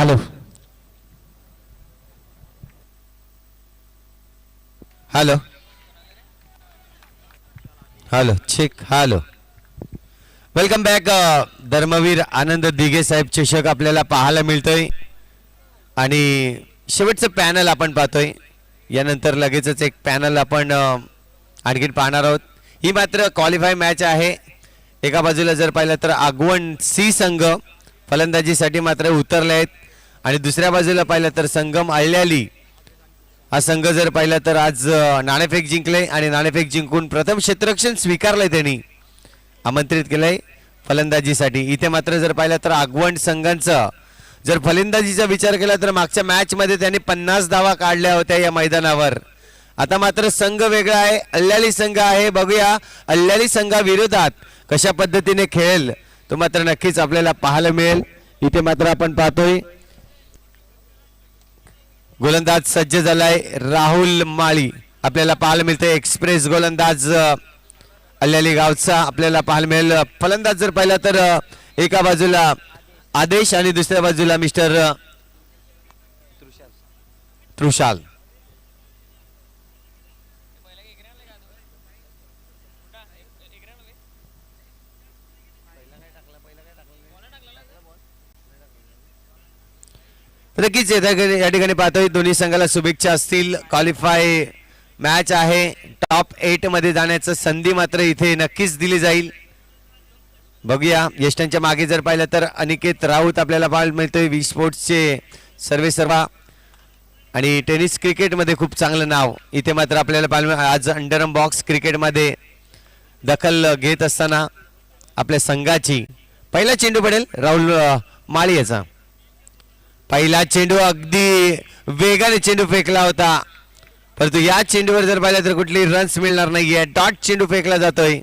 Hello hello hello check hello welcome back. Dharmaveer Anand Dighe Saheb चषक आपल्याला पाहायला मिळतोय आणि शेवटचं पॅनल आपण पाहतोय. यानंतर लगेचच एक पॅनल आपण आणखीन पाहणार आहोत. ही मात्र क्वालिफाय मॅच आहे. एका बाजूला जर पाहिलं तर आगवण सी संघ फलंदाजीसाठी मात्र उतरले आहेत आणि दुसऱ्या बाजूला पाहिलं तर संगम अळ्याली हा संघ जर पाहिला तर आज नाणेफेक जिंकले आणि नाणेफेक जिंकून प्रथम क्षेत्ररक्षण स्वीकारलंय. त्यांनी आमंत्रित केलंय फलंदाजीसाठी. इथे मात्र जर पाहिलं तर आगवण संघांचं जर फलंदाजीचा विचार केला तर मागच्या मॅच मध्ये त्यांनी 50 धावा काढल्या होत्या या मैदानावर. आता मात्र संघ वेगळा आहे, अल्ल्याली संघ आहे. बघूया अल्ल्याली संघाविरोधात कशा पद्धतीने खेळेल तो मात्र नक्कीच आपल्याला पाहायला मिळेल. इथे मात्र आपण पाहतोय गोलंदाज सज्ज झालाय राहुल माळी आपल्याला पाहायला मिळते. एक्सप्रेस गोलंदाज अल्ल्याली गावचा आपल्याला पाहायला मिळेल. फलंदाज जर पाहिला तर एका बाजूला आदेश आणि दुसऱ्या बाजूला मिस्टर तृषाल. नक्कीच या ठिकाणी पाहतोय दोन्ही संघाला शुभेच्छा असतील. क्वालिफाय मॅच आहे. टॉप 8 मध्ये जाण्याचं संधी मात्र इथे नक्कीच दिली जाईल. बघूया यष्टांच्या मागे जर पाहिलं तर अनिकेत राऊत आपल्याला पाहायला मिळतोय. वी स्पोर्ट्सचे सर्वेसर्वा आणि टेनिस क्रिकेटमध्ये खूप चांगलं नाव. इथे मात्र आपल्याला पाहायला आज अंडरम बॉक्स क्रिकेटमध्ये दखल घेत असताना आपल्या संघाची पहिला चेंडू पडेल राहुल माळी याचा. पहिला चेंडू अगदी वेगाने चेंडू फेकला होता परंतु या चेंडूवर जर पाहिलं तर कुठली रन्स मिळणार नाहीये. डॉट चेंडू फेकला जातोय.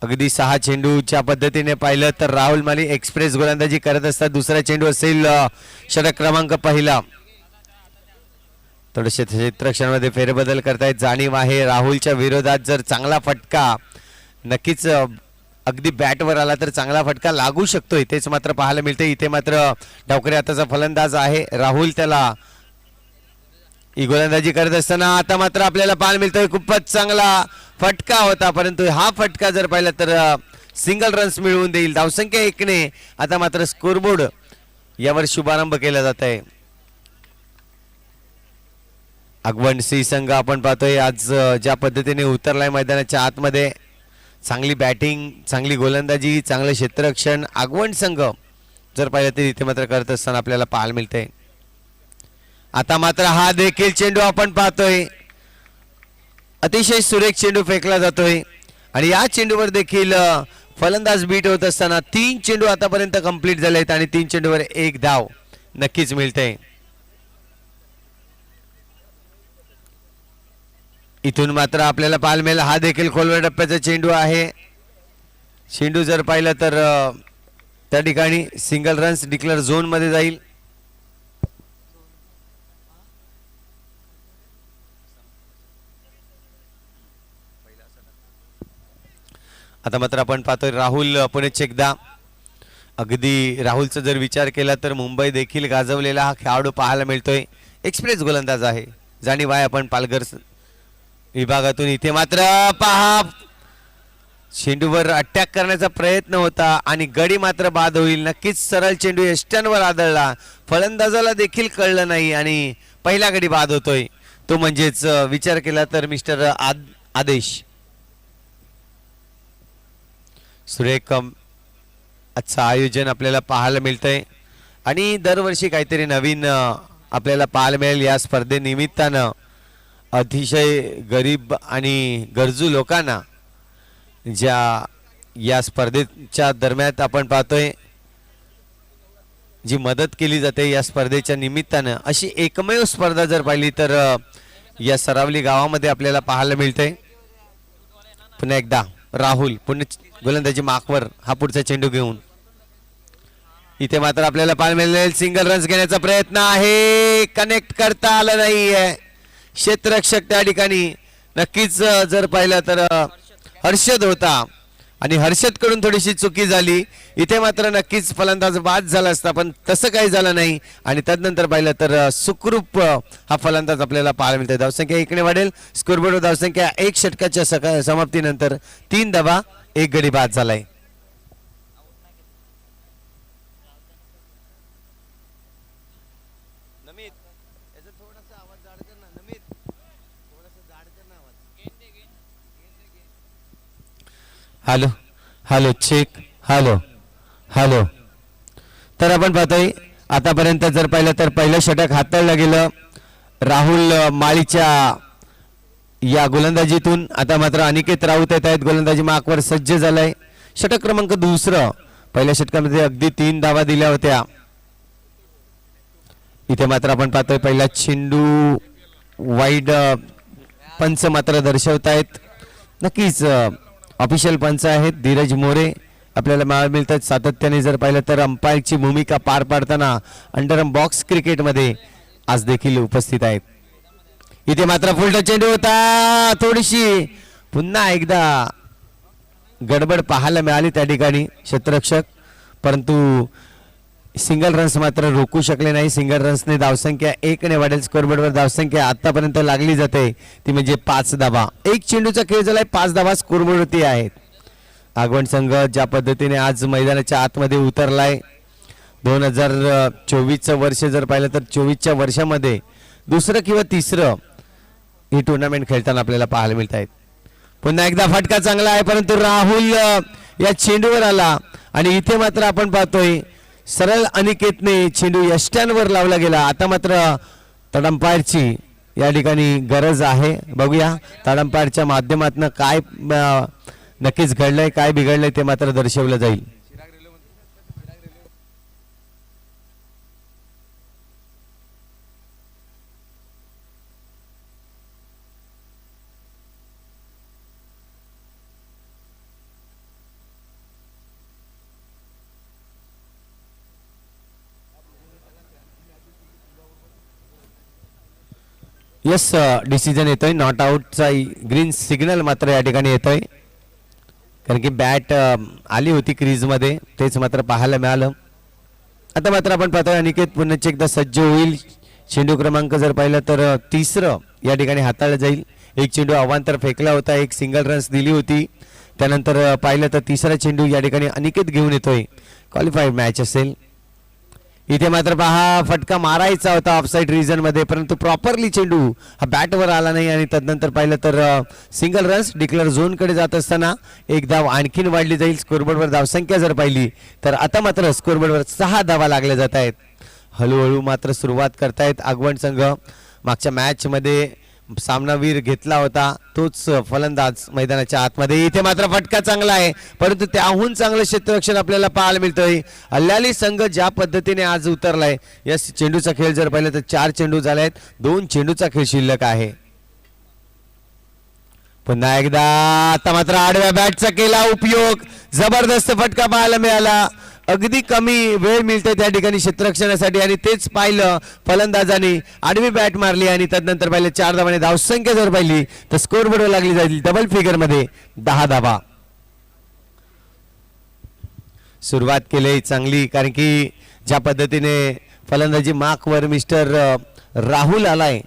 अगदी 6 चेंडूच्या पद्धतीने पाहिलं तर राहुल माली एक्सप्रेस गोलंदाजी करत असतात. दुसरा चेंडू असेल षटक क्रमांक पहिला. थोडेसे क्षेत्ररक्षणामध्ये फेरबदल करतायत जाणीव आहे. राहुलच्या विरोधात जर चांगला फटका नक्कीच अगदी बॅटवर आला तर चांगला फटका लागू शकतोय तेच मात्र पाहायला मिळते. इथे मात्र डावकरी आताचा फलंदाज आहे राहुल त्याला ही गोलंदाजी करत असताना आता मात्र आपल्याला पाहायला मिळतोय खूपच चांगला फटका होता परंतु हा फटका जर पाहिला तर सिंगल रन्स मिळवून देईल. धावसंख्या 1 ने आता मात्र स्कोरबोर्ड यावर शुभारंभ केला जात आहे. आगवण सी संघ आपण पाहतोय आज ज्या पद्धतीने उतरलाय मैदानाच्या आतमध्ये. चांगली बॅटिंग, चांगली गोलंदाजी, चांगलं क्षेत्ररक्षण आगवण संघ जर पाहिलं तर इथे मात्र करत असताना आपल्याला पाहायला मिळतंय. आता मात्र हा देखील चेंडू आपण पाहतोय अतिशय सुरेख चेंडू फेकला जातोय आणि या चेंडूवर देखील फलंदाज बीट होत असताना 3 चेंडू आतापर्यंत कंप्लीट झाले आहेत आणि 3 चेंडूवर 1 धाव नक्कीच मिळते. इथून मात्र आपल्याला पाहायला मिळेल हा देखील खोलवर टप्प्याचा चेंडू आहे. चेंडू जर पाहिलं तर त्या ठिकाणी सिंगल रन्स डिक्लेअर झोन मध्ये जाईल. आता मात्र आपण पाहतोय राहुल पुन्हा एकदा. अगदी राहुलचा जर विचार केला तर मुंबई देखील गाजवलेला हा खेळाडू पाहायला मिळतोय. एक्सप्रेस गोलंदाज आहे जाणीव आहे आपण पालघर विभागातून. इथे मात्र पहा चेंडूवर अटॅक करण्याचा प्रयत्न होता आणि गडी मात्र बाद होईल. नक्कीच सरळ चेंडू यष्टांवर आदळला. फलंदाजाला देखील कळलं नाही आणि पहिला गडी बाद होतोय तो म्हणजेच विचार केला तर मिस्टर आदेश. सुरेख आजचं आयोजन आपल्याला पाहायला मिळतंय आणि दरवर्षी काहीतरी नवीन आपल्याला पाहायला मिळेल. या स्पर्धेनिमित्तानं अतिशय गरीब आणि गरजू लोकांना ज्या या स्पर्धेच्या दरम्यान आपण पाहतोय जी मदत केली जाते या स्पर्धेच्या निमित्तानं अशी एकमेव स्पर्धा जर पाहिली तर या सरावली गावामध्ये आपल्याला पाहायला मिळते. पुन्हा एकदा राहुल पुन्हा गोलंदाजी माकवर हा पुढचा चेंडू घेऊन इथे मात्र आपल्याला पाहायला मिळेल सिंगल रन्स घेण्याचा प्रयत्न आहे. कनेक्ट करता आलं नाहीये. क्षेत्ररक्षक त्या ठिकाणी नक्कीच जर पाहिलं तर हर्षद होता आणि हर्षदकडून थोडीशी चुकी झाली. इथे मात्र नक्कीच फलंदाज बाद झाला असता, पण तसं काही झालं नाही. आणि त्यानंतर पाहिलं तर सुखरूप हा फलंदाज आपल्याला पाहायला मिळतोय. धावसंख्या 1 ने वाढेल. स्कोरबोर्डवर धावसंख्या 1 षटकाच्या समाप्तीनंतर 3 धावा, 1 गडी बाद झालाय. Hello hello check. Hello hello. तर आपण पाहतोय आतापर्यंत जर पाहिलं तर पहिलं षटक हाताळलं गेलं राहुल माळीच्या या गोलंदाजीतून. आता मात्र अनिकेत राऊत येत आहेत, गोलंदाजी मार्कवर सज्ज झालाय. षटक क्रमांक दुसरं. पहिल्या षटकामध्ये अगदी 3 धावा दिल्या होत्या. इथे मात्र आपण पाहतोय पहिला चेंडू वाईड पंच मात्र दर्शवतायत. नक्कीच ऑफिशियल पंच आहेत धीरज मोरे आपल्याला मिळतात. सातत्याने जर पाहिलं तर अंपायरची भूमिका पार पाडताना अंडरम बॉक्स क्रिकेटमध्ये आज देखील उपस्थित आहेत. इथे मात्र फुलटा चेंडू होता. थोडीशी पुन्हा एकदा गडबड पाहायला मिळाली त्या ठिकाणी क्षेत्ररक्षक, परंतु सिंगल रन्स मात्र रोखू शकले नाही. सिंगल रन्सने धावसंख्या 1 ने वाढेल. स्कोरबोर्डवर धावसंख्या आतापर्यंत लागली जाते ती म्हणजे 5 धावा. एक चेंडूचा खेळ झालाय, 5 धावा स्कोरबोर्डवरती आहेत. आगवण संघ ज्या पद्धतीने आज मैदानाच्या आतमध्ये उतरलाय, 2024चं वर्ष जर पाहिलं तर 24च्या वर्षामध्ये दुसरं किंवा तिसरं ही टुर्नामेंट खेळताना आपल्याला पाहायला मिळत आहेत. पुन्हा एकदा फटका चांगला आहे, परंतु राहुल या चेंडूवर आला आणि इथे मात्र आपण पाहतोय सरळ अनिकेतने चेंडू यष्ट्यांवर लावला गेला. आता मात्र तडंपायरची या ठिकाणी गरज आहे. बघूया तडंपायरच्या माध्यमातून काय नक्कीच घडलंय, काय बिघडलंय ते मात्र दर्शवलं जाईल. यस डिसिजन येतोय. नॉट आउटचा ग्रीन सिग्नल मात्र या ठिकाणी येतोय, कारण की बॅट आली होती क्रीजमध्ये, तेच मात्र पाहायला मिळालं. आता मात्र आपण पाहतोय अनिकेत पुन्हा एकदा सज्ज होईल. चेंडू क्रमांक जर पाहिलं तर तिसरं या ठिकाणी हाताळलं जाईल. एक चेंडू अवांतर फेकला होता, एक सिंगल रन्स दिली होती. त्यानंतर पाहिलं तर तिसरा चेंडू या ठिकाणी अनिकेत घेऊन येतोय. क्वालिफाईड मॅच असेल. इथे मात्र पहा फटका मारायचा होता ऑफसाईड रिजन मध्ये, परंतु प्रॉपरली चेंडू हा बॅटवर आला नाही आणि तदनंतर पाहिलं तर सिंगल रन्स डिक्लेअर झोन कडे जात असताना एक धाव आणखीन वाढली जाईल. स्कोरबोर्डवर धावसंख्या जर पाहिली तर आता मात्र स्कोरबोर्डवर 6 धावा लागल्या जात आहेत. हळूहळू मात्र सुरुवात करतायत आगवण संघ. मागच्या मॅच मध्ये सामनावीर घेतला होता तोच फलंदाज मैदानाच्या आतमध्ये. इथे मात्र फटका चांगला आहे, परंतु त्याहून चांगलं क्षेत्ररक्षण आपल्याला पाहायला मिळतंय. अल्लाली संघ ज्या पद्धतीने आज उतरलाय, या चेंडूचा खेळ जर पाहिलं तर 4 चेंडू झाले आहेत, 2 चेंडूचा खेळ शिल्लक आहे. पुन्हा एकदा आता मात्र आडव्या बॅटचा केला उपयोग. जबरदस्त फटका पाहायला मिळाला. अगदी कमी वेळ मिळते त्या ठिकाणी क्षेत्ररक्षणासाठी आणि तेच पाहिलं फलंदाजाने. आडवी बॅट मारली आणि त्यानंतर पाहिलं 4 धावाने धावसंख्या जर पाहिली तर स्कोर बोर्डवर लागली जाईल डबल फिगर मध्ये 10 धावा. सुरुवात केली चांगली, कारण की ज्या पद्धतीने फलंदाजी मार्कवर मिस्टर राहुल आलाय.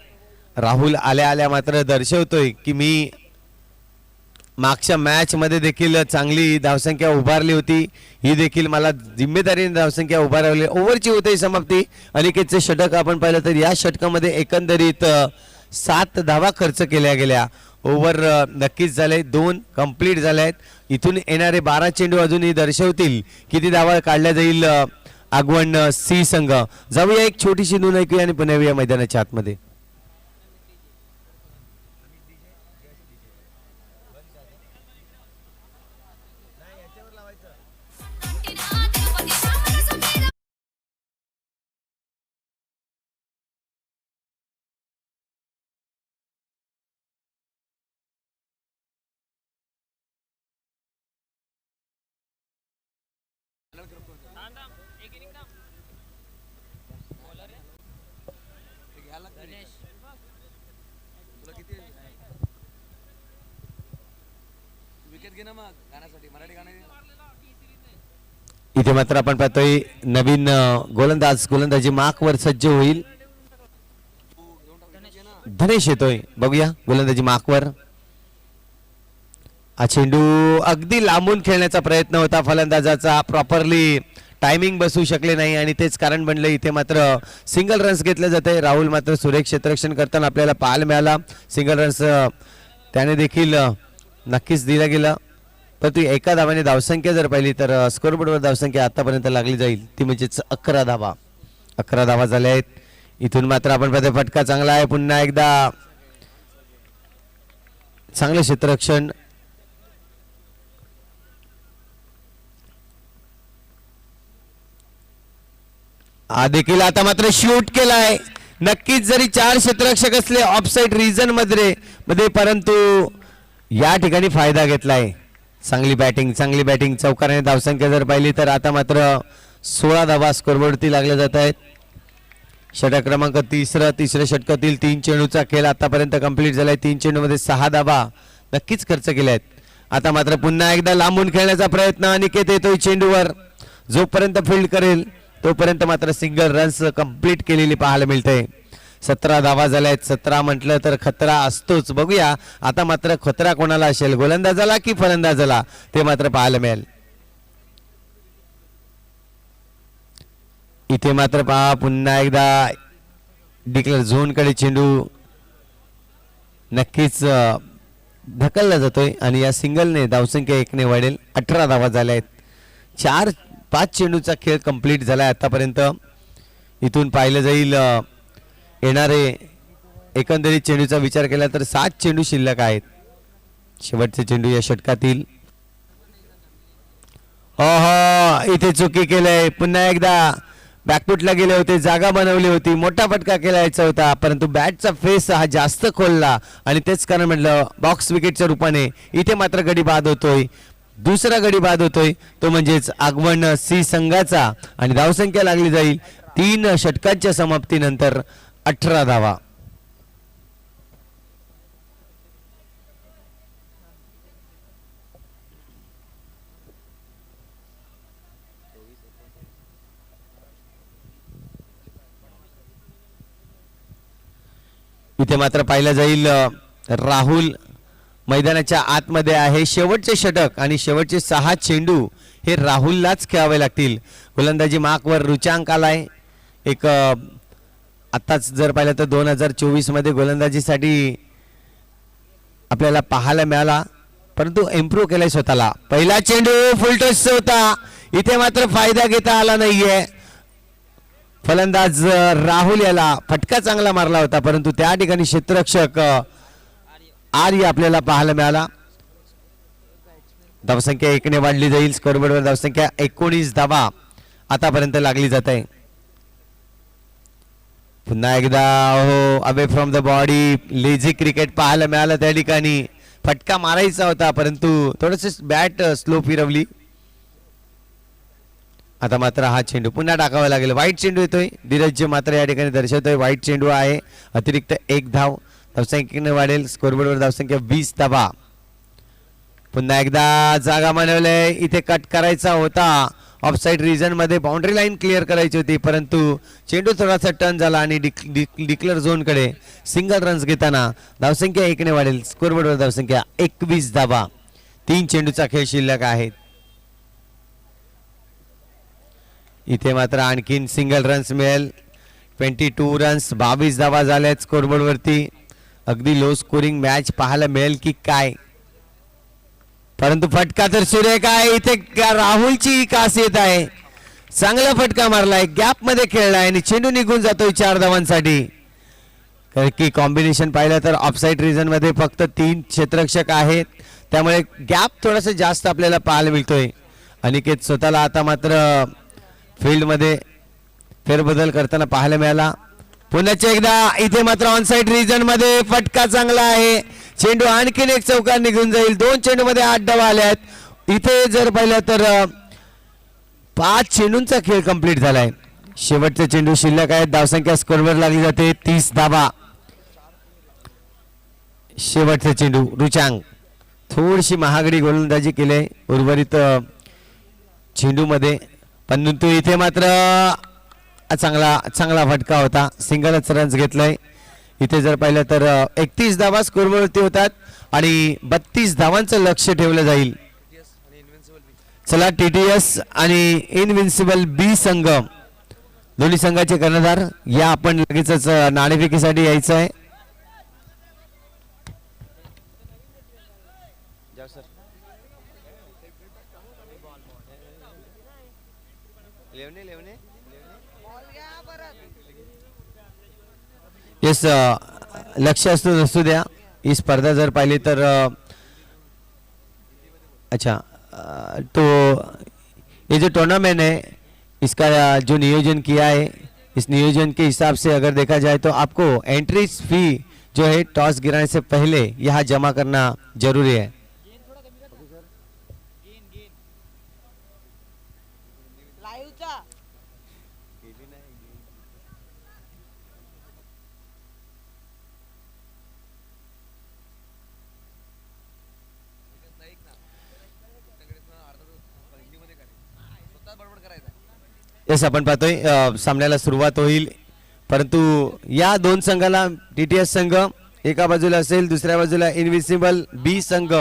राहुल आल्या आल्या मात्र दर्शवतोय की मी मागच्या मॅच मध्ये देखील चांगली धावसंख्या उभारली होती, ही देखील मला जिम्मेदारीने धावसंख्या उभारवली. ओव्हरची होते समाप्ती. अनिकेतचे षटक आपण पाहिलं तर या षटकामध्ये एकंदरीत 7 धावा खर्च केल्या गेल्या. ओव्हर नक्कीच झाले, 2 कंप्लीट झाले आहेत. इथून येणारे 12 चेंडू अजूनही दर्शवतील किती धावा काढल्या जाईल आगवण सी संघ. जाऊया एक छोटीशी नोंद ऐकूया आणि पुन्हा येऊया मैदानाच्या आतमध्ये. इथे मात्र आपण पाहतोय नवीन गोलंदाजी मार्कवर सज्ज होईल. धनेश येतोय, बघूया गोलंदाजी मार्कवर. हा चेंडू अगदी लांबून खेळण्याचा प्रयत्न होता फलंदाजाचा, प्रॉपरली टायमिंग बसू शकले नाही आणि तेच कारण बनले. इथे मात्र सिंगल रन्स घेतले जाते. राहुल मात्र सुरेख क्षेत्ररक्षण करताना आपल्याला पाहायला मिळाला. सिंगल रन्स त्याने देखील नक्कीच दिला गेला. परंतु एका धावाने धावसंख्या जर पाहिली तर स्कोरबोर्डवर धावसंख्या आतापर्यंत लागली जाईल ती म्हणजेच 11 धावा. 11 धावा झाल्या आहेत. इथून मात्र आपण पाहतो फटका चांगला आहे. पुन्हा एकदा चांगलं क्षेत्ररक्षण. हा देखील आता मात्र शूट केलाय. नक्कीच जरी 4 क्षेत्ररक्षक असले ऑफसाइड रिजन मध्ये परंतु या ठिकाणी फायदा घेतलाय. चांगली बॅटिंग चौकाराने धावसंख्या जर पाहिली तर आता मात्र 16 धावा स्कोरबोर्डवरती लागल्या जात आहेत. षटक क्रमांक तिसऱ्या षटकातील 3 चेंडूचा खेळ आतापर्यंत कंप्लीट झालाय. 3 चेंडूमध्ये 6 धावा नक्कीच खर्च केल्या आहेत. आता मात्र पुन्हा एकदा लांबून खेळण्याचा प्रयत्न. अनिकेत येतोय चेंडूवर, जोपर्यंत फील्ड करेल तोपर्यंत मात्र सिंगल रन्स कंप्लीट केलेली पाहायला मिळते. 17 धावा झाल्या आहेत. 17 म्हटलं तर खतरा असतोच. बघूया आता मात्र खतरा कोणाला असेल, गोलंदाजाला की फलंदाजाला, ते मात्र पाहायला मिळेल. इथे मात्र पहा पुन्हा एकदा डिक्लेअर झोन कडे चेंडू नक्कीच ढकलला जातोय आणि या सिंगलने धावसंख्या 1 ने वाढेल. 18 धावा झाल्या आहेत. 5 चेंडूचा खेळ कंप्लीट झालाय आतापर्यंत. इथून पाहिलं जाईल येणारे एकंदरीत चेंडूचा विचार केला तर 7 चेंडू शिल्लक आहेत. शेवटचे चेंडू या षटकातील. इथे चुकी केलंय. पुन्हा एकदा बॅकफुटला गेले होते, जागा बनवली होती, मोठा फटका केलायचा होता परंतु बॅटचा फेस हा जास्त खोलला आणि तेच कारण म्हटलं बॉक्स विकेटच्या रूपाने इथे मात्र गडी बाद होतोय. दुसरा गडी बाद होतोय तो म्हणजेच आगवण सी संघाचा आणि धावसंख्या लागली जाईल 3 षटकांच्या समाप्तीनंतर 18 धावा. इथे मात्र पाहिलं जाईल राहुल मैदानाच्या आतमध्ये आहे. शेवटचे षटक आणि शेवटचे 6 चेंडू हे राहुललाच खेळावे लागतील. गोलंदाजी मार्कवर रुचांक आलाय. एक आताच जर पाहिलं तर 2024 मध्ये गोलंदाजीसाठी आपल्याला पाहायला मिळाला परंतु इम्प्रूव्ह केलाय स्वतःला. पहिला चेंडू फुलटॉस होता. इथे मात्र फायदा घेता आला नाहीये. फलंदाज राहुल याला फटका चांगला मारला होता परंतु त्या ठिकाणी क्षेत्ररक्षक आर्य आपल्याला पाहायला मिळाला. धावसंख्या 1 ने वाढली जाईल. स्कोरबोर्डवर धावसंख्या 19 धावा आतापर्यंत लागली जात आहे. पुन्हा एकदा away from the body lazy cricket पाहायला मिळालं. त्या ठिकाणी फटका मारायचा होता परंतु थोडस बॅट स्लो फिरवली. आता मात्र हा चेंडू पुन्हा टाकावा लागेल. वाईट चेंडू येतोय. धीरज मात्र या ठिकाणी दर्शवतोय वाईट चेंडू आहे. अतिरिक्त 1 धाव. धावसंख्येने वाढेल. स्कोरबोर्डवर धावसंख्या 20 धावा. पुन्हा एकदा जागा बनवलंय. इथे कट करायचा होता. ऑफसाइड रिजन मध्ये बाउंड्री लाईन क्लिअर करायची होती परंतु चेंडू थोडासा टर्न झाला आणि डिक्लेअर झोन कडे सिंगल रन्स घेताना धावसंख्या 1 ने वाढेल. स्कोरबोर्डवर धावसंख्या 21 धावा. 3 चेंडूचा खेळ शिल्लक आहे. इथे मात्र आणखीन सिंगल रन्स मिळेल. 22 रन्स 22 धावा झाल्यात स्कोरबोर्ड वरती. अगदी लो स्कोरिंग मॅच पाहायला मिळेल की काय परंतु फटका तर सुरेख आहे. इथे राहुलची खासियत आहे. चांगला फटका मारलाय. गॅप मध्ये खेळलाय आणि चेंडू निघून जातोय 4 धावांसाठी. कारण की कॉम्बिनेशन पाहिलं तर ऑफसाइड रिजन मध्ये फक्त 3 क्षेत्ररक्षक आहेत त्यामुळे गॅप थोडासा जास्त आपल्याला पाहायला मिळतोय. अनिकेत स्वतःला आता मात्र फील्ड मध्ये फेरबदल करताना पाहायला मिळाला. पुन्हा एकदा इथे मात्र ऑनसाइड रिजन मध्ये फटका चांगला आहे. चेंडू आणखीन एक चौकार निघून जाईल. 2 चेंडू मध्ये 8 धावा आल्यात. इथे जर पाहिलं तर 5 चेंडूंचा खेळ कंप्लीट झालाय. शेवटचे चेंडू शिल्लक आहेत. धावसंख्या स्कोरवर लागली जाते 30 धावा. शेवटचे चेंडू रुचांग थोडीशी महागडी गोलंदाजी केली उर्वरित चेंडूमध्ये, परंतु इथे मात्र चांगला चांगला फटका होता, सिंगलच रन्स घेतलाय. इथे जर पाहिलं तर 31 धावा स्कोरवरती होतात आणि 32 धावांचं लक्ष ठेवलं जाईल. चला TTS आणि इनविन्सिबल बी संघ दोन्ही संघाचे कर्णधार या आपण लगेचच नाणेफेकीसाठी यायचं आहे. येस लक्ष असू द्या. ही स्पर्धा जर पाहिली तर अच्छा तो ये जो टूर्नामेंट है इसका जो नियोजन किया है, इस नियोजन के हिसाब से अगर देखा जाए तो आपको एंट्री फी जो है टॉस गिराने से पहले यहाँ जमा करना जरूरी है. येस आपण पाहतोय सामन्याला सुरुवात होईल, परंतु या दोन संघाला TTS संघ एका बाजूला असेल, दुसऱ्या बाजूला इनविसिबल बी संघ.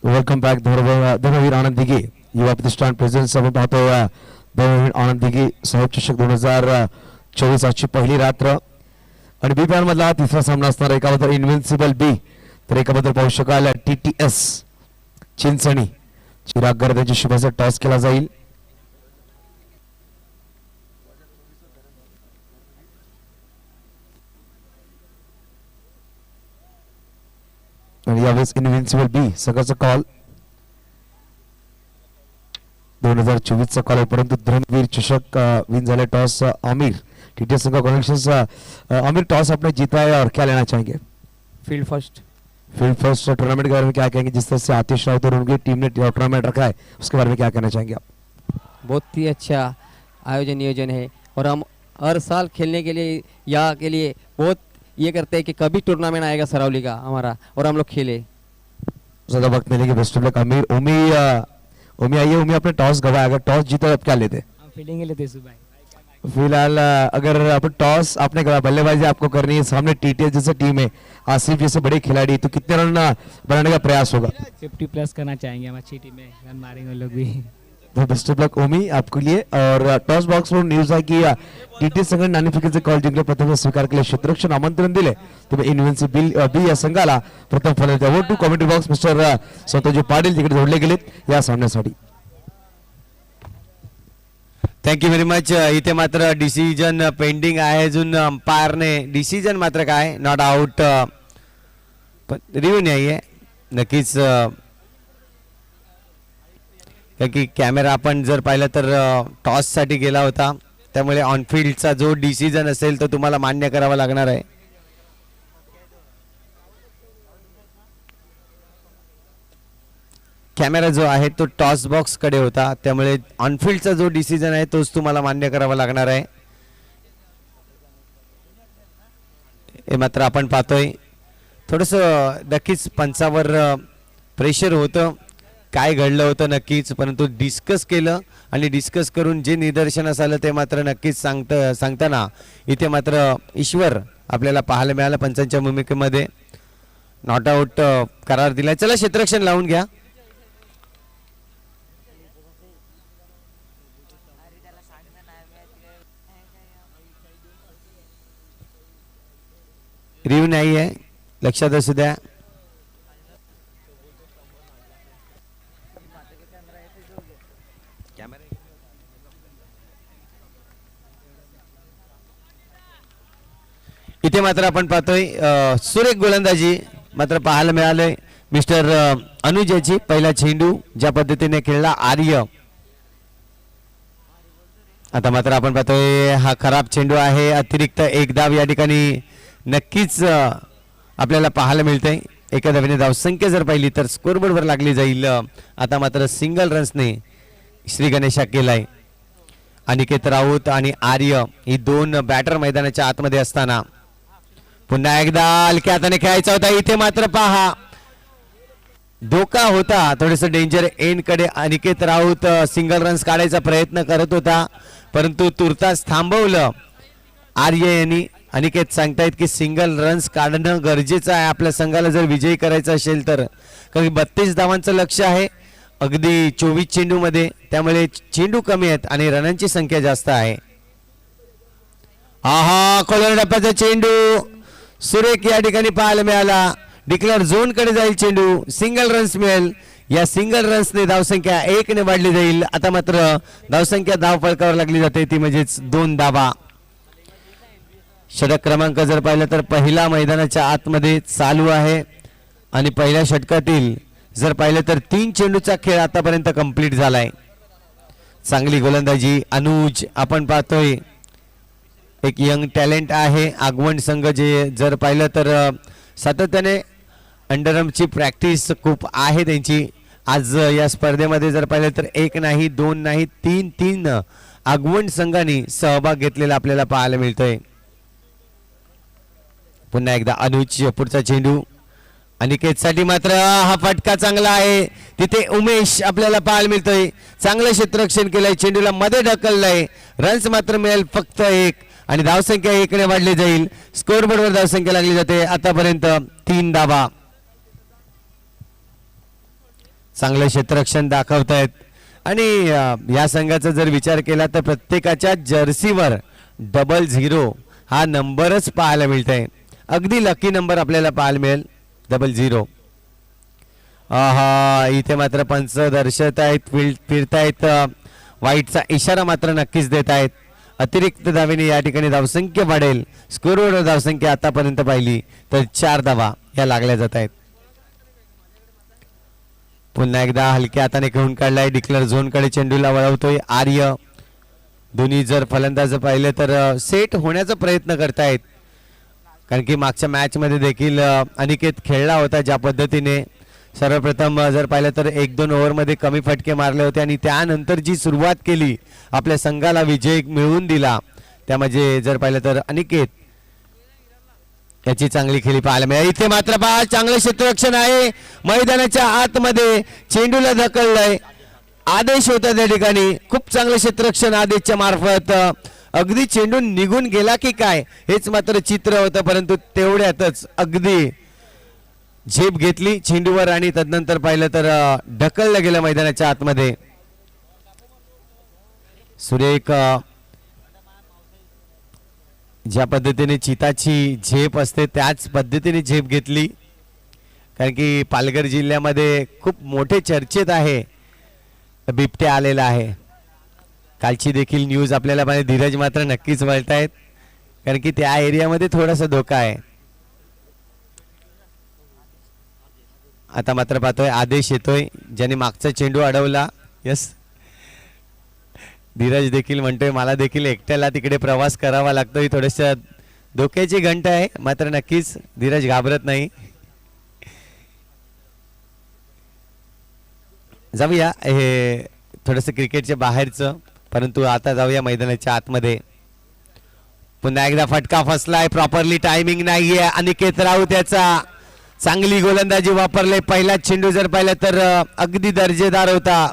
वेलकम बैक धर्मवीर आनंद दिघे युवा प्रतिष्ठान प्रेझेंट्स. आपण पाहतो धर्मवीर आनंद दिघे साहेब चषक 2024 आजची पहिली रात्र आणि बी पॅन मधला तिसरा सामना असणार. एकाबद्दल इनविन्सिबल बी तर एकाबद्दल पाहू शकाल TTS चिंचणी. चिराग गर्द यांच्या शुभाचा टॉस केला जाईल. आणि यावेळेस इनविन्सिबल बी सगळ्याचा कॉल 2024 चा कॉल आहे, परंतु धर्मवीर चषक विन झाले. टॉस आमिर TTS संघ कनेक्शंस. आमिर टॉस आपने जीता है और क्या लेना चाहेंगे? फील्ड फर्स्ट टूर्नामेंट के बारे में क्या कहेंगे? जिस तरह से आतिश राउत और उनकी टीम ने टूर्नामेंट रखा है उसके बारे में क्या कहना चाहेंगे आप? बहुत ही अच्छा आयोजन नियोजन है और हम हर साल खेलने के लिए यहाँ के लिए बहुत ये करते हैं कि कभी टूर्नामेंट आएगा सरावली का हमारा और हम लोग खेले. ज्यादा वक्त मिलेगी के बेस्ट ऑफ लक आमिर. उमी आइए. उमी आपने टॉस गवाया, अगर टॉस जीता अब क्या लेते? हम फील्डिंग ही लेते सुबह. फिलहाल अगर आप टॉस आपने गवाया, बल्लेबाजी आपको करनी है, सामने TTS जैसे टीम है, आसिफ जैसे बड़े खिलाड़ी, तो कितने रन बनाने का प्रयास होगा? 50+ करना चाहेंगे. हम अच्छी टीम है, रन मारेंगे लोग भी. तो बेस्ट ऑफ लक ओमी आपके लिए. और टॉस बॉक्स वरून न्यूज आहे की TTS संघ नाणेफेकीचे कॉल जिंकले, प्रथम स्वीकार केले, क्षेत्ररक्षण आमंत्रण दिले. तुम्ही इनविन्सिबल बी या संघाला प्रथम फलंदाज. Over to commentary box mister Santoshji Patil तिकडे जोडले गेलेत या सामन्यासाठी. Thank you very much. इथे मात्र डिसिजन पेंडिंग आहे, अजून अंपायरने डिसिजन मात्र काय नॉट आउट रिव्ह्यू नाही आहे नक्कीच. की कॅमेरा आपण जर पाहिलं तर टॉससाठी गेला होता, त्यामुळे ऑनफिल्डचा जो डिसिजन असेल तो तुम्हाला मान्य करावा लागणार आहे. कॅमेरा जो आहे तो टॉस बॉक्स कडे होता, त्यामुळे ऑनफिल्डचा जो डिसिजन आहे तोच तुम्हाला मान्य करावा लागणार आहे. हे मात्र आपण पाहतोय थोडंसं नक्कीच पंचावर प्रेशर होतं, काय घडलं होतं नक्कीच, परंतु डिस्कस केलं आणि डिस्कस करून जे निदर्शनास आलं ते मात्र नक्कीच सांगताना इथे मात्र ईश्वर आपल्याला पाहायला मिळालं. पंचांच्या भूमिकेमध्ये नॉट आउट करार दिला. चला क्षेत्ररक्षण लावून घ्या. रिव्ह्यू नाही आहे, लक्षात असू द्या. इथे मात्र आपण पाहतोय सुरेख गोलंदाजी मात्र पाहायला मिळालंय मिस्टर अनुज याची. पहिला चेंडू ज्या पद्धतीने खेळला आर्य. आता मात्र आपण पाहतोय हा खराब चेंडू आहे. अतिरिक्त एक धाव या ठिकाणी नक्कीच आपल्याला पाहायला मिळतंय. एका धावेने धावसंख्या जर पाहिली तर स्कोरबोर्डवर लागली जाईल. आता मात्र सिंगल रन्सने श्री गणेशा केलाय. अनिकेत राऊत आणि आर्य ही दोन बॅटर मैदानाच्या आतमध्ये असताना पुन्हा एकदा हलक्या हाताने खेळायचा होता. इथे मात्र पहा धोका होता, थोडस डेंजर एंड कडे. अनिकेत राऊत सिंगल रन्स काढायचा प्रयत्न करत होता परंतु तुर्तास थांबवलं आर्य यांनी. अनिकेत सांगतायत की सिंगल रन्स काढणं गरजेचं आहे आपल्या संघाला जर विजयी करायचं असेल तर. कारण 32 धावांचं लक्ष आहे अगदी 24 चेंडू मध्ये, त्यामुळे चेंडू कमी आहेत आणि रनांची संख्या जास्त आहे. आहा खोलर डप्प्याचा चेंडू सुरेख या ठिकाणी पाहायला मिळाला. डिक्लेअर झोन कडे जाईल चेंडू. सिंगल रन्स मिळेल. या सिंगल रन्सने धावसंख्या 1 ने वाढली जाईल. आता मात्र धावसंख्या धाव फळकावर लागली जाते ती म्हणजेच 2 धावा. षटक क्रमांक जर पाहिलं तर पहिला मैदानाच्या आतमध्ये चालू आहे आणि पहिल्या षटकातील जर पाहिलं तर 3 चेंडूचा खेळ आतापर्यंत कंप्लीट झालाय. चांगली गोलंदाजी अनुज आपण पाहतोय. एक यंग टॅलेंट आहे आगवण संघ जे जर पाहिलं तर सातत्याने अंडरआर्मची प्रॅक्टिस खूप आहे त्यांची. आज या स्पर्धेमध्ये जर पाहिलं तर 1 नाही 2 नाही 3 आगवण संघांनी सहभाग घेतलेला आपल्याला पाहायला मिळतोय. पुन्हा एकदा अनुज पुढचा चेंडू. अनिकेत साठी मात्र हा फटका चांगला आहे. तिथे उमेश आपल्याला पाहायला मिळतोय. चांगलं क्षेत्ररक्षण केलंय. चेंडूला मध्ये ढकललंय. रन्स मात्र मिळेल फक्त 1 आणि धावसंख्या 1 ने वाढली जाईल. स्कोरबोर्डवर धावसंख्या लागली जाते आतापर्यंत 3 धावा. चांगलं क्षेत्ररक्षण दाखवतायत आणि या संघाचा जर विचार केला तर प्रत्येकाच्या जर्सीवर 00 हा नंबरच पाहायला मिळतंय. अगदी लकी नंबर आपल्याला पाहायला मिळेल 00. आहा इथे मात्र पंच दर्शत आहेत फिरतायत. वाईटचा इशारा मात्र नक्कीच देत आहेत. अतिरिक्त धावेने या ठिकाणी धावसंख्या वाढेल. स्कोरवर धावसंख्या आतापर्यंत पाहिली तर 4 धावा या लागल्या जात आहेत. पुन्हा एकदा हलक्या हाताने खेळून काढलाय. डिक्लेअर झोन कडे चेंडूला वळवतोय आर्य. दोन्ही जर फलंदाज पाहिले तर सेट होण्याचा प्रयत्न करतायत कारण की मागच्या मॅच मध्ये देखील अनिकेत खेळला होता ज्या पद्धतीने. सर्वप्रथम जर पाहिलं तर 1-2 ओव्हरमध्ये कमी फटके मारले होते आणि त्यानंतर जी सुरुवात केली आपल्या संघाला विजय मिळवून दिला त्यामध्ये जर पाहिलं तर अनिकेत याची चांगली खेळी पाहायला मिळाली. इथे मात्र पहा चांगलं क्षेत्ररक्षण आहे. मैदानाच्या आतमध्ये चेंडूला धकललंय. आदेश होता त्या ठिकाणी. खूप चांगलं क्षेत्ररक्षण आदेशच्या मार्फत. अगदी चेंडू निघून गेला की काय हेच मात्र चित्र होतं परंतु तेवढ्यातच अगदी झेप घेतली चेंडूवर आणि तदनंतर पाहिलं तर ढकललं गेलं मैदानाच्या आतमध्ये. सुरेख ज्या पद्धतीने चिताची झेप असते त्याच पद्धतीने झेप घेतली कारण की पालघर जिल्ह्यामध्ये खूप मोठे चर्चेत आहे बिबट्या आलेला आहे. कालची देखील न्यूज आपल्याला पाहिजे. धीरज मात्र नक्कीच वळतायत कारण की त्या एरियामध्ये थोडासा धोका आहे. आता मात्र पाहतोय आदेश येतोय ज्याने मागचा चेंडू अडवला. यस धीरज देखील म्हणतोय मला देखील एकट्याला तिकडे प्रवास करावा लागतोय. थोडस धोक्याची घंटा आहे मात्र नक्कीच धीरज घाबरत नाही. जाऊया हे थोडस क्रिकेटच्या बाहेरचं परंतु आता जाऊया मैदानाच्या आतमध्ये. पुन्हा एकदा फटका फसलाय. प्रॉपरली टायमिंग नाहीये. अनिकेत राऊत याचा चांगली गोलंदाजी वापरले. पहिला चेंडू जर पाहिला तर अगदी दर्जेदार होता.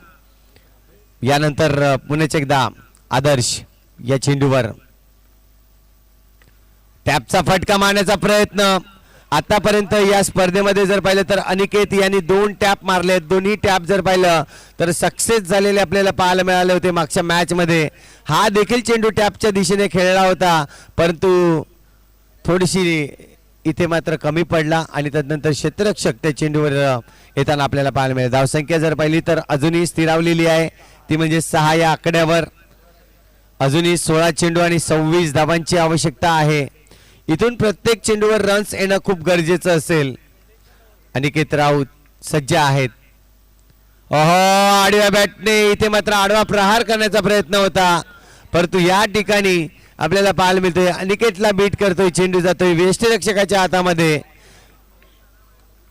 यानंतर पुन्हा एकदा आदर्श या चेंडूवर टॅपचा फटका मारण्याचा प्रयत्न. आतापर्यंत या स्पर्धेमध्ये जर पाहिलं तर अनिकेत यांनी 2 टॅप मारले. दोन्ही टॅप जर पाहिलं तर सक्सेस झालेले आपल्याला पाहायला मिळाले होते मागच्या मॅच मध्ये. हा देखील चेंडू टॅपच्या दिशेने खेळला होता परंतु थोडीशी इथे मात्र कमी पडला आणि तदनंतर क्षेत्ररक्षक त्या चेंडूवर येताना आपल्याला पाहायला मिळेल. धावसंख्या जर पाहिली तर अजूनही स्थिरावलेली आहे ती म्हणजे 6 या आकड्यावर. अजूनही 16 चेंडू आणि 26 धावांची आवश्यकता आहे. इथून प्रत्येक चेंडूवर रन्स येणं खूप गरजेचं असेल. अनिकेत राऊत सज्ज आहेत. ओहो, आडव्या बॅटने इथे मात्र आडवा प्रहार करण्याचा प्रयत्न होता, परंतु या ठिकाणी आपल्याला पाहायला मिळतोय अनिकेतला बीट करतोय, चेंडू जातोय वेष्टरक्षकाच्या हातामध्ये,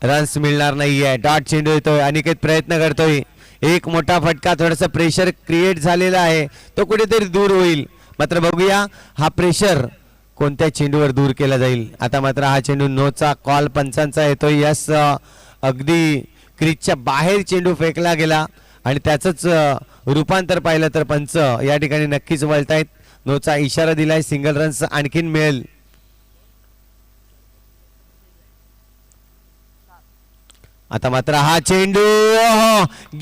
रन्स मिळणार नाहीये. डॉट चेंडू येतोय, अनिकेत प्रयत्न करतोय, एक मोठा फटका, थोडासा प्रेशर क्रिएट झालेला आहे, तो कुठेतरी दूर होईल. मात्र बघूया हा प्रेशर कोणत्या चेंडूवर दूर केला जाईल. आता मात्र हा चेंडू नोचा कॉल पंचांचा येतोय. यस, अगदी क्रीजच्या बाहेर चेंडू फेकला गेला आणि त्याचंच रूपांतर पाहिलं तर पंच या ठिकाणी नक्कीच वळतायत. नोचा इशारा दिलाय, सिंगल रन्स आणखीन मिळेल. आता मात्र हा चेंडू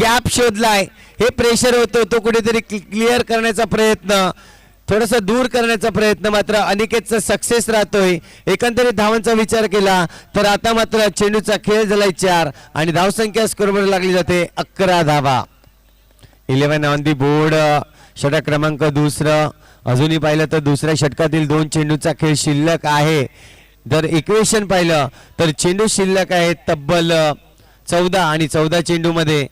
गॅप शोधलाय, हे प्रेशर होतो, तो कुठेतरी क्लिअर करण्याचा प्रयत्न, थोडस दूर करण्याचा प्रयत्न मात्र अनिकेतचा सक्सेस राहतोय. एकंदरीत धावांचा विचार केला तर आता मात्र चेंडूचा खेळ झालाय 4 आणि धावसंख्या स्कोरवर लागली जाते 11 धावा. 11 ऑन दी बोर्ड. षटक क्रमांक दुसरं. अजूनही पाहिलं तर दुसऱ्या षटकातील 2 चेंडूचा खेळ शिल्लक आहे. जर इक्वेशन पाहिलं तर चेंडू शिल्लक आहेत तब्बल 14 आणि 14 चेंडू मध्ये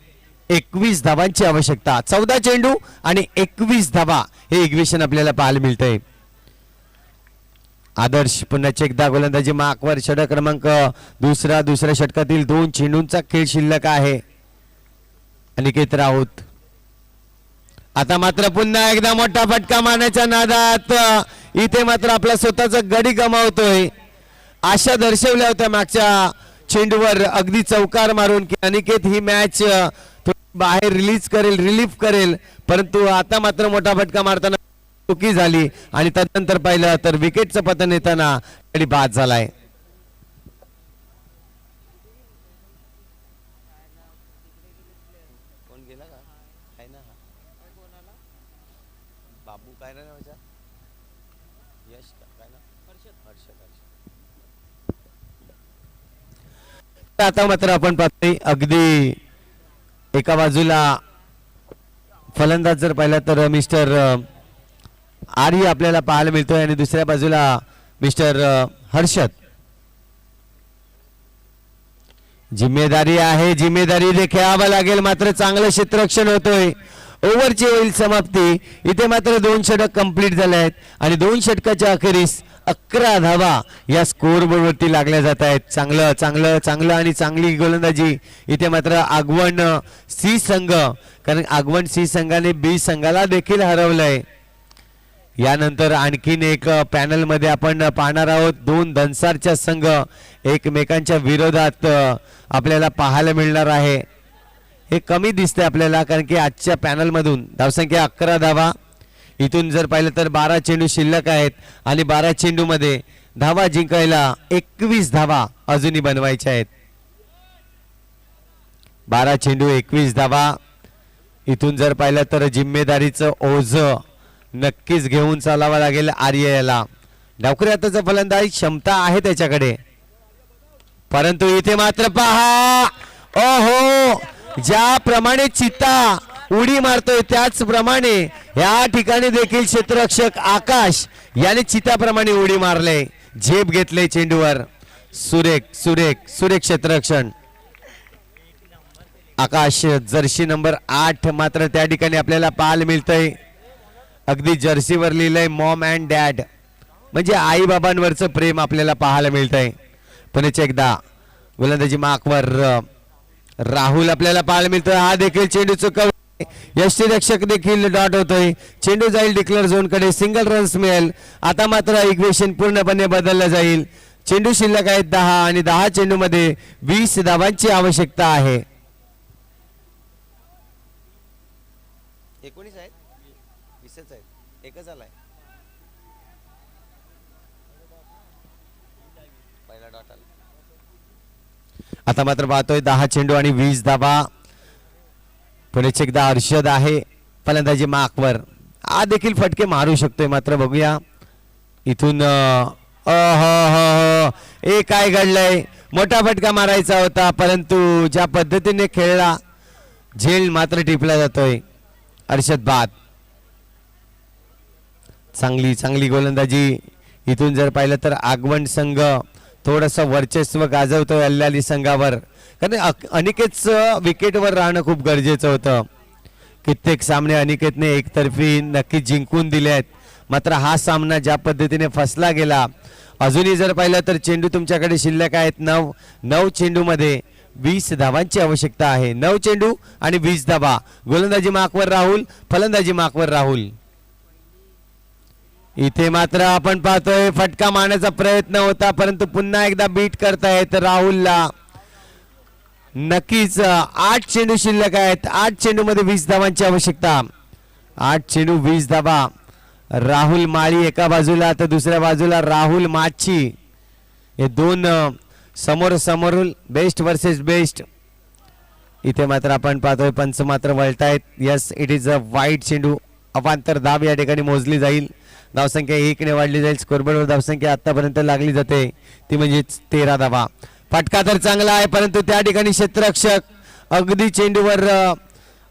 21 धावांची आवश्यकता. 14 चेंडू आणि 21 धावा हे इक्वेशन आपल्याला पाहायला मिळतंय. आदर्श पुन्हा एकदा गोलंदाजी मार्कवर. षटक क्रमांक दुसऱ्या षटकातील 2 चेंडूंचा खेळ शिल्लक आहे. अनिकेत राऊत आता मात्र पुन्हा एकदा मोठा फटका मारण्याच्या नादात इथे मात्र आपला स्वतःचा गडी गमावतोय. आशा दर्शवल्या होत्या मागच्या चेंडूवर अगदी चौकार मारून की अनिकेत ही मॅच बाहेर रिलीफ करेल, परंतु आता मात्र मोठा फटका मारताना चुकी झाली आणि त्यानंतर पाहिलं तर विकेटचं पतन येताना गडी बाद झालाय. आता मात्र आपण पाहतोय अगदी एका बाजूला फलंदाज जर पाहिला तर मिस्टर आर्य आपल्याला पाहायला मिळतोय आणि दुसऱ्या बाजूला मिस्टर हर्षद. जिम्मेदारी आहे, जिम्मेदारी घ्यावा लागेल. मात्र चांगलं क्षेत्ररक्षण होतोय. ओव्हरची होईल समाप्ती. इथे मात्र 2 षटक कंप्लीट झाले आहेत आणि 2 षटकाच्या अखेरीस 11 धावा या स्कोर बोर्डवरती लागल्या जात आहेत. चांगलं चांगलं चांगलं आणि चांगली गोलंदाजी इथे मात्र आगवण सी संघ, कारण आगवण सी संघाने बी संघाला देखील हरवलंय. यानंतर आणखीन एक पॅनल मध्ये आपण पाहणार आहोत. 2 दनसारच्या संघ एकमेकांच्या विरोधात आपल्याला पाहायला मिळणार आहे. हे कमी दिसतंय आपल्याला कारण की आजच्या पॅनल मधून धावसंख्या 11 धावा. इथून जर पाहिलं तर 12 चेंडू शिल्लक आहेत आणि 12 चेंडू मध्ये धावा जिंकायला 21 धावा अजूनही बनवायच्या आहेत. 12 चेंडू 21 धावा. इथून जर पाहिलं तर जिम्मेदारीचं ओझ नक्कीच घेऊन चालावं लागेल आर्य याला. डावखुरी हाताचा फलंदाज क्षमता आहे त्याच्याकडे, परंतु इथे मात्र पहा, ओहो, ज्याप्रमाणे चित्ता उडी मारतोय त्याचप्रमाणे या ठिकाणी देखील क्षेत्ररक्षक आकाश याने चिताप्रमाणे उडी मारले, झेप घेतले चेंडूवर. सुरेख सुरेख सुरेख क्षेत्ररक्षण. आकाश जर्सी नंबर 8 मात्र त्या ठिकाणी आपल्याला पाहायला मिळतंय. अगदी जर्सीवर लिहिलंय मॉम अँड डॅड, म्हणजे आई बाबांवरचं प्रेम आपल्याला पाहायला मिळतंय. पुन्हा एकदा गोलंदाजी मार्कवर राहुल आपल्याला पाहायला मिळतोय. हा देखील चेंडू चुकवला. यष्टीरक्षक देखील डॉट होतोय. चेंडू जाईल डिक्लेअर झोन कडे, सिंगल रन्स मिळेल. आता मात्र इक्वेशन पूर्णपणे बदललं जाईल. चेंडू शिल्लक आहेत 10 आणि 10 चेंडू मध्ये 20 धावांची आवश्यकता आहे. 19 आहेत, 20च आहेत, एकच आलाय पहिला डॉट आला. आता मात्र पाहतोय 10 चेंडू आणि 20 धावा. पुढे एकदा हर्षद आहे फलंदाजी मार्कवर. हा देखील फटके मारू शकतोय, मात्र बघूया इथून. हे काय घडलंय, मोठा फटका मारायचा होता परंतु ज्या पद्धतीने खेळला झेल मात्र टिपला जातोय. हर्षद बाद. चांगली चांगली गोलंदाजी इथून जर पाहिलं तर आगवण संघ थोडंसं वर्चस्व गाजवतोय अल्लाली संघावर, कारण अनिकेतचं विकेटवर राहणं खूप गरजेचं होतं. कित्येक सामने अनिकेतने एकतर्फी नक्की जिंकून दिले आहेत, मात्र हा सामना ज्या पद्धतीने फसला गेला. अजूनही जर पाहिलं तर चेंडू तुमच्याकडे शिल्लक आहेत. 9 चेंडूमध्ये 20 धावांची आवश्यकता आहे. 9 चेंडू आणि 20 धावा. गोलंदाजी मार्कवर राहुल, फलंदाजी मार्कवर राहुल. इथे मात्र आपण पाहतोय फटका मारण्याचा प्रयत्न होता, परंतु पुन्हा एकदा बीट करतायत राहुलला. नक्कीच 8 चेंडू शिल्लक आहेत. 8 चेंडूमध्ये 20 धावांची आवश्यकता. 8 चेंडू 20 धावा. राहुल माळी एका बाजूला तर दुसऱ्या बाजूला राहुल माची. हे दोन समोर बेस्ट वर्सेस बेस्ट. इथे मात्र आपण पाहतोय पंच मात्र वळतायत. यस, इट इज अ वाईट चेंडू. अवांतर दाब या ठिकाणी मोजली जाईल. धावसंख्या 1 ने वाढली जाईल. स्कोरबोर्डवर धावसंख्या आतापर्यंत लागली जाते ती म्हणजे 13 धावा. फटका तर चांगला आहे, परंतु त्या ठिकाणी क्षेत्ररक्षक अगदी चेंडूवर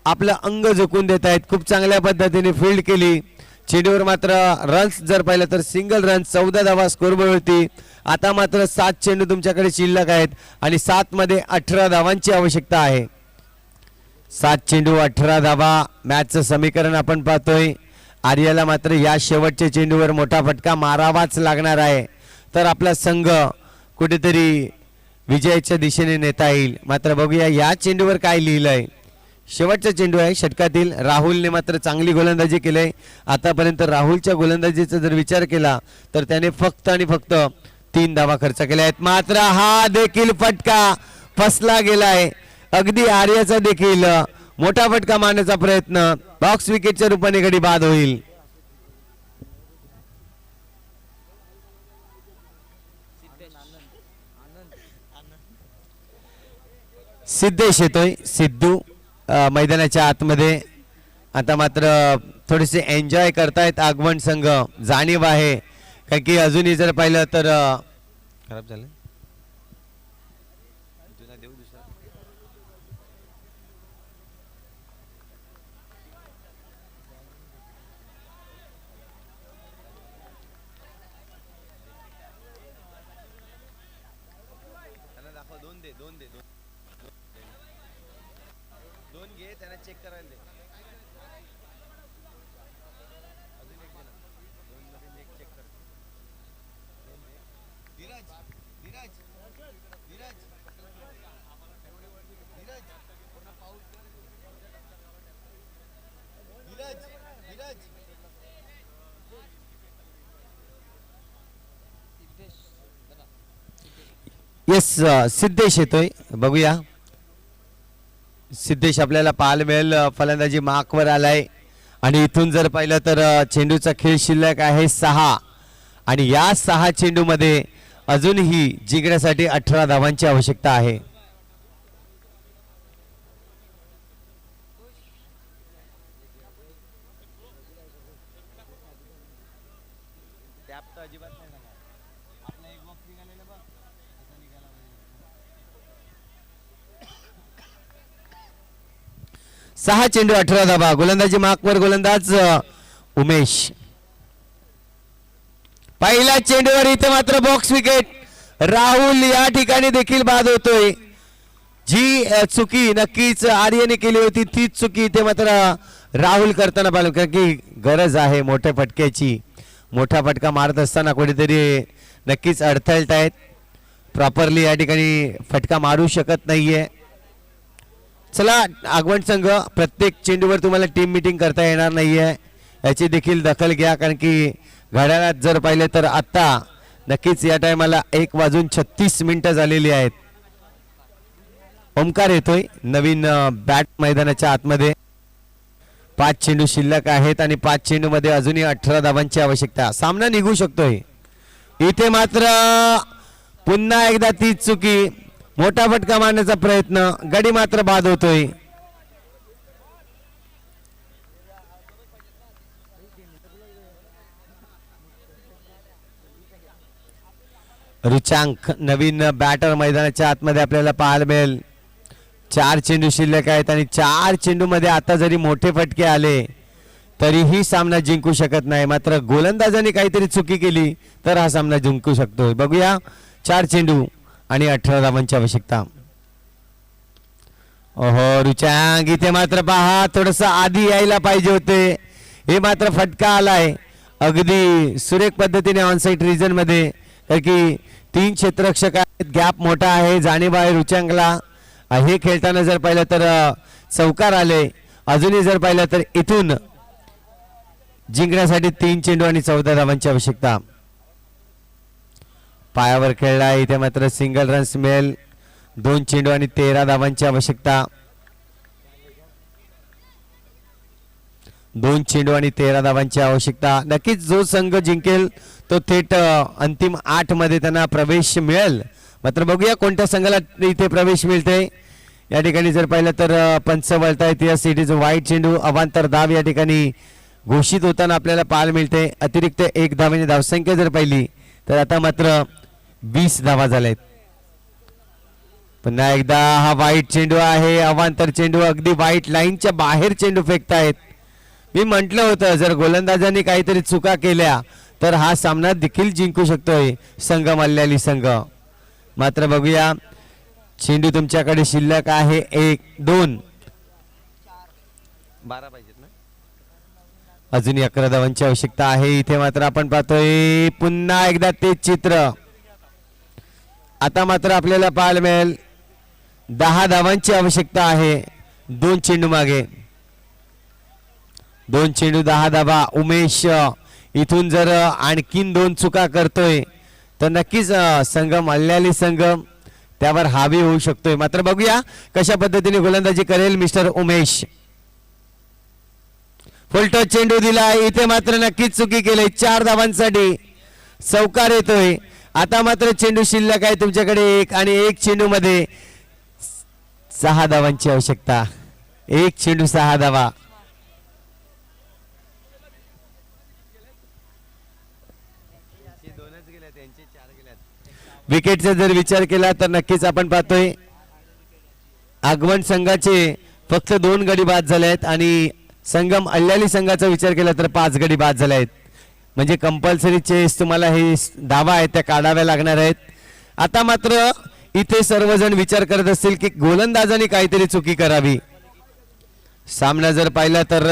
आपलं अंग झोकून देत आहेत. खूप चांगल्या पद्धतीने फील्ड केली. चेंडूवर मात्र रन्स जर पाहिलं तर सिंगल रन, 14 धावा स्कोरबोर्डवरती. आता मात्र 7 चेंडू तुमच्याकडे शिल्लक आहेत आणि 7 मध्ये 18 धावांची आवश्यकता आहे. 7 चेंडू 18 धावा. मॅचचं समीकरण आपण पाहतोय. आर्याला मात्र या शेवटच्या चेंडूवर मोठा फटका मारावाच लागणार आहे, तर आपला संघ कुठेतरी विजयाच्या दिशेने नेता येईल. मात्र बघूया या चेंडूवर काय लिहिलंय. शेवटचा चेंडू आहे षटकातील. राहुलने मात्र चांगली गोलंदाजी केली. आतापर्यंत राहुलच्या गोलंदाजीचा जर विचार केला तर त्याने फक्त आणि फक्त 3 धावा खर्च केल्या आहेत. मात्र हा देखील फटका फसला गेलाय. अगदी आर्याचा देखील मोठा फटका मारण्याचा प्रयत्न बॉक्स विकेटच्या रूपाने गडी बाद होईल. सिद्धेश येतोय. सिद्धू मैदानाच्या आतमध्ये. आता मात्र थोडेसे एन्जॉय करतायत आगवण संघ. जाणीव आहे, कारण की अजूनही जर पाहिलं तर खराब झालं. येस, सिद्धेश येतोय. बघूया सिद्धेश आपल्याला पाहायला मिळेल. फलंदाजी मार्कवर आलाय आणि इथून जर पाहिलं तर चेंडूचा खेळ शिल्लक आहे 6 आणि या 6 चेंडूमध्ये अजूनही जिंकण्यासाठी 18 धावांची आवश्यकता आहे. सहा चेंडू 18 धावा. गोलंदाजी मार्कवर गोलंदाज उमेश. पहिल्या चेंडूवर इथे मात्र बॉक्स विकेट. राहुल या ठिकाणी देखील बाद होतोय. जी चुकी नक्कीच आर्यने केली होती तीच चुकी इथे मात्र राहुल करताना पाहिलं, कारण की गरज आहे मोठ्या फटक्याची. मोठा फटका मारत असताना कुठेतरी नक्कीच अडथळत आहेत. प्रॉपरली या ठिकाणी फटका मारू शकत नाहीये. चला, आगवण संघ प्रत्येक चेंडूवर तुम्हाला टीम मीटिंग करता येणार नाहीये, याची देखील दखल घ्या, कारण की घड्याळात जर पाहिले तर आता नक्कीच या टायमाला 1:36 झालेली आहेत. ओमकार येतोय नवीन बॅट मैदानाच्या आतमध्ये. 5 चेंडू शिल्लक आहेत आणि 5 चेंडू मध्ये अजूनही 18 धावांची आवश्यकता. सामना निघू शकतोय. इथे मात्र पुन्हा एकदा तीच चुकी. मोठा फटका मारण्याचा प्रयत्न, गडी मात्र बाद होतोय. रुचांक नवीन बॅटर मैदानाच्या आतमध्ये आपल्याला पाहायला मिळेल. 4 चेंडू शिल्लक आहेत आणि 4 चेंडू मध्ये आता जरी मोठे फटके आले तरीही सामना जिंकू शकत नाही. मात्र गोलंदाजाने काहीतरी चुकी केली तर हा सामना जिंकू शकतो. बघूया 4 चेंडू आणि 18 धावांची आवश्यकता. ओहो रुचांग, इथे मात्र पहा थोडस आधी यायला पाहिजे होते. हे मात्र फटका आलाय अगदी सुरेख पद्धतीने ऑनसाइड रिजन मध्ये, कारण की 3 क्षेत्ररक्षक आहेत, गॅप मोठा आहे, जाणीव आहे रुचांगला. हे खेळताना जर पाहिलं तर चौकार आले. अजूनही जर पाहिलं तर इथून जिंकण्यासाठी 3 चेंडू आणि 14 धावांची आवश्यकता. पायावर खेळला इथे मात्र सिंगल रन्स मिळेल. 2 चेंडू आणि 13 धावांची आवश्यकता. 2 चेंडू आणि 13 धावांची आवश्यकता. नक्कीच जो संघ जिंकेल तो थेट अंतिम 8 मध्ये त्यांना प्रवेश मिळेल. मात्र बघूया कोणत्या संघाला इथे प्रवेश मिळते. या ठिकाणी जर पाहिलं तर पंच वळतायत. यस, इट इज वाईट चेंडू. अवांतर धाव या ठिकाणी घोषित होताना आपल्याला पाहायला मिळते. अतिरिक्त 1 धावेने धावसंख्या जर पाहिली तर आता मात्र 20 धावा झाल्यात. पुन्हा एकदा हा वाईट चेंडू आहे, अवांतर चेंडू. अगदी वाईट लाईनच्या बाहेर चेंडू फेकतायत. मी म्हटलं होतं जर गोलंदाजांनी काहीतरी चुका केल्या तर हा सामना देखील जिंकू शकतोय संघ मल्याळी संघ. मात्र बघूया चेंडू तुमच्याकडे शिल्लक आहे 1 2 12 पाहिजेत ना, अजूनही 11 धावांची आवश्यकता आहे. इथे मात्र आपण पाहतोय पुन्हा एकदा तेच चित्र. आता मात्र आपल्याला पाहायला मिळेल 10 धावांची आवश्यकता आहे. 2 चेंडू मागे, 2 चेंडू 10 धावा. उमेश इथून जर आणखीन 2 चुका करतोय तर नक्कीच संघ मल्याळी संघ त्यावर हावी होऊ शकतोय. मात्र बघूया कशा पद्धतीने गोलंदाजी करेल मिस्टर उमेश. फुलटॉस चेंडू दिला. इथे मात्र नक्कीच चुकी केली. 4 धावांसाठी चौकार येतोय. आता मात्र चेंडू शिल्लक आहे तुमच्याकडे 1 आणि 1 चेंडू मध्ये 6 धावांची आवश्यकता. 1 चेंडू 6 धावा. विकेटचा जर विचार केला तर नक्कीच आपण पाहतोय आगवण संघाचे फक्त 2 गडी बाद झाले आहेत आणि संगम अल्याली संघाचा विचार केला तर 5 गडी बाद झाले आहेत. म्हणजे कंपल्सरी चेस तुम्हाला हे धावा आहेत त्या काढाव्या लागणार आहेत. आता मात्र इथे सर्वजण विचार करत असतील की गोलंदाजाने काहीतरी चुकी करावी. सामना जर पाहिला तर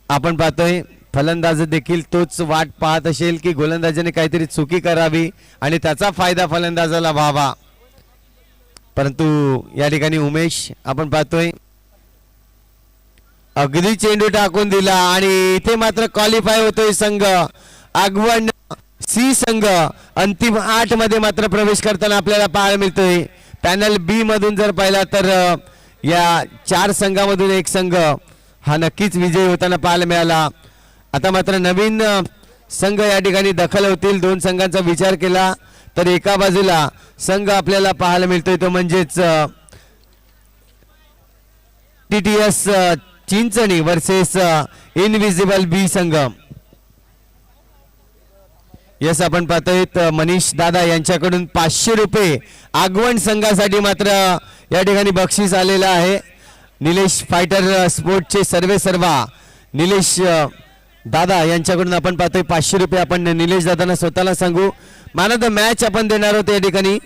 आपण पाहतोय फलंदाज देखील तोच वाट पाहत असेल की गोलंदाजाने काहीतरी चुकी करावी आणि त्याचा फायदा फलंदाजाला व्हावा. परंतु या ठिकाणी उमेश आपण पाहतोय अगदी चेंडू टाकून दिला आणि इथे मात्र क्वालिफाय होतोय संघ आगवण सी संघ. अंतिम 8 मध्ये मात्र प्रवेश करताना आपल्याला पाहायला मिळतोय. पॅनल बी मधून जर पाहिला तर या 4 संघामधून एक संघ हा नक्कीच विजयी होताना पाहायला मिळाला. आता मात्र नवीन संघ या ठिकाणी दखल होतील. 2 संघांचा विचार केला तर एका बाजूला संघ आपल्याला पाहायला मिळतोय तो म्हणजेच TTS चिंचणी वर्सेस इनविजिबल बी संघ. यस, आपण पाहतोय मनीष दादा यांच्याकडून 500 रुपये आगवण संघासाठी मात्र या ठिकाणी बक्षीस आलेलं आहे. निलेश फायटर स्पोर्टचे सर्वेसर्वा निलेश दादा यांच्याकडून आपण पाहतोय 500 रुपये आपण निलेश दादांना स्वतःला सांगू. मॅन ऑफ द मॅच आपण देणार आहोत या ठिकाणी.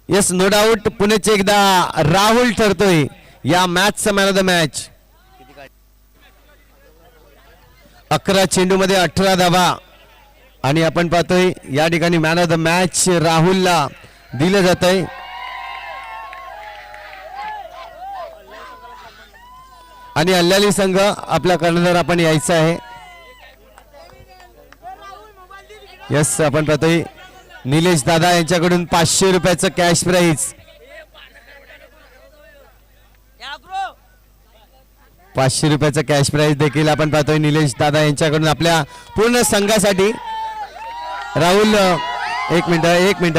यस, नो डाऊट पुण्याचे एकदा राहुल ठरतोय या मॅचचा मॅन ऑफ द मॅच. 11 चेंडू मध्ये 18 धावा आणि आपण पाहतोय या ठिकाणी मॅन ऑफ द मॅच राहुलला दिलं जात आहे. आणि अल्याली संघ आपला कर्णधार आपण यायचा आहे. यस, आपण पाहतोय निलेश दादा यांच्याकडून 500 रुपयाचं कॅश प्राइज. 500 रुपयाचं कॅश प्राइज देखील आपण पाहतोय निलेश दादा यांच्याकडून आपल्या पूर्ण संघासाठी. राहुल एक मिनिट